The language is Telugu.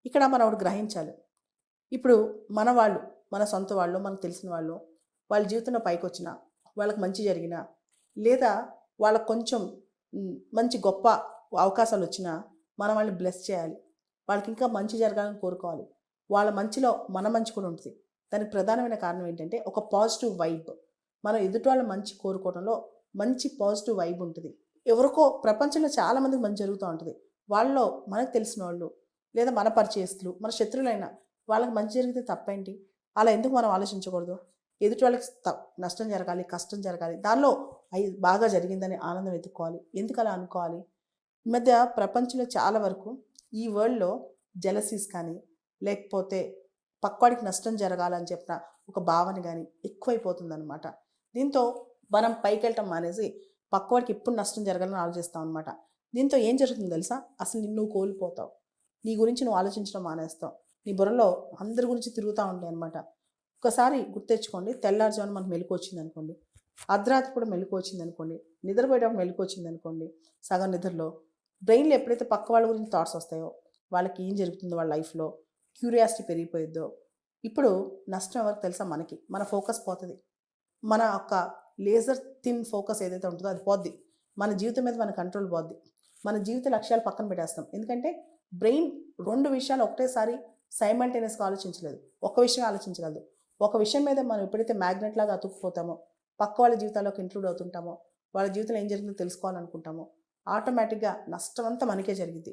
ఇక్కడ మనం ఒకటి గ్రహించాలి. ఇప్పుడు మన వాళ్ళు, మన సొంత వాళ్ళు, మనకు తెలిసిన వాళ్ళు, వాళ్ళ జీవితంలో పైకొచ్చినా, వాళ్ళకి మంచి జరిగినా, లేదా వాళ్ళకి కొంచెం మంచి గొప్ప అవకాశాలొచ్చినా, మనం వాళ్ళని బ్లెస్ చేయాలి. వాళ్ళకి ఇంకా మంచి జరగాలని కోరుకోవాలి. వాళ్ళ మంచిలో మన మంచి కూడా ఉంటది. దానికి ప్రధానమైన కారణం ఏంటంటే, ఒక పాజిటివ్ వైబ్. మనం ఎదుటి వాళ్ళ మంచి కోరుకోవడంలో మంచి పాజిటివ్ వైబ్ ఉంటది. ఎవరికో ప్రపంచంలో చాలా మందికి మంచి జరుగుతా ఉంటది. వాళ్ళలో మనకు తెలిసినోళ్ళు, లేదా మన పరిచయస్తులు, మన శత్రువులైనా వాళ్ళకి మంచి జరిగితే తప్పేంటి? అలా ఎందుకు మనం ఆలోచించకూడదు? ఎదుటి వాళ్ళకి నష్టం జరగాలి, కష్టం జరగాలి. దానిలో బాగా జరిగిందని ఆనందం వెతుక్కోవాలి. ఎందుకలా అనుకోవాలి? ఈ మధ్య ప్రపంచంలో చాలా వరకు ఈ వరల్డ్‌లో జెలసీస్ కానీ, లేకపోతే పక్కోడికి నష్టం జరగాలని చెప్పిన ఒక భావన గాని ఎక్కువైపోతుందనమాట. దీంతో మనం పైకెళ్ళటం మానేసి పక్కోడికి ఎప్పుడు నష్టం జరగాలని ఆలోచిస్తాం అనమాట. దీంతో ఏం జరుగుతుందో తెలుసా? అసలు నిన్ను నువ్వు కోల్పోతావు. నీ గురించి నువ్వు ఆలోచించడం మానేస్తావు. నీ బుర్రలో అందరి గురించి తిరుగుతా ఉంటాయనమాట. ఒకసారి గుర్తెచ్చుకోండి, తెల్లారుజామున మనకు మెలుకువ వచ్చిందనుకోండి, అర్ధరాత్రి కూడా మెలుకువ వచ్చిందనుకోండి, నిద్రపోయేటప్పుడు మెలుకువ వచ్చిందనుకోండి, సగం నిద్రలో బ్రెయిన్‌లో ఎప్పుడైతే పక్క వాళ్ళ గురించి థాట్స్ వస్తాయో, వాళ్ళకి ఏం జరుగుతుందో వాళ్ళ లైఫ్‌లో, క్యూరియాసిటీ పెరిగిపోయిద్దో, ఇప్పుడు నష్టం ఎవరికి తెలుసా? మనకి. మన ఫోకస్ పోతది. మన యొక్క లేజర్ థిన్ ఫోకస్ ఏదైతే ఉంటుందో అది పోద్ది. మన జీవితం మీద మన కంట్రోల్ పోద్ది. మన జీవిత లక్ష్యాలు పక్కన పెట్టేస్తాం. ఎందుకంటే బ్రెయిన్ 2 విషయాలు ఒకటేసారి సైమల్టేనియస్‌గా ఆలోచించలేదు. ఒక విషయం ఆలోచించగలదు. ఒక విషయం మీద మనం ఎప్పుడైతే మ్యాగ్నెట్ లాగా అతుక్కుపోతామో, పక్క వాళ్ళ జీవితాల్లోకి ఇంట్రూడ్ అవుతుంటామో, వాళ్ళ జీవితంలో ఏం జరిగిందో తెలుసుకోవాలనుకుంటామో, ఆటోమేటిక్‌గా నష్టం అంతా మనకే జరిగిద్ది.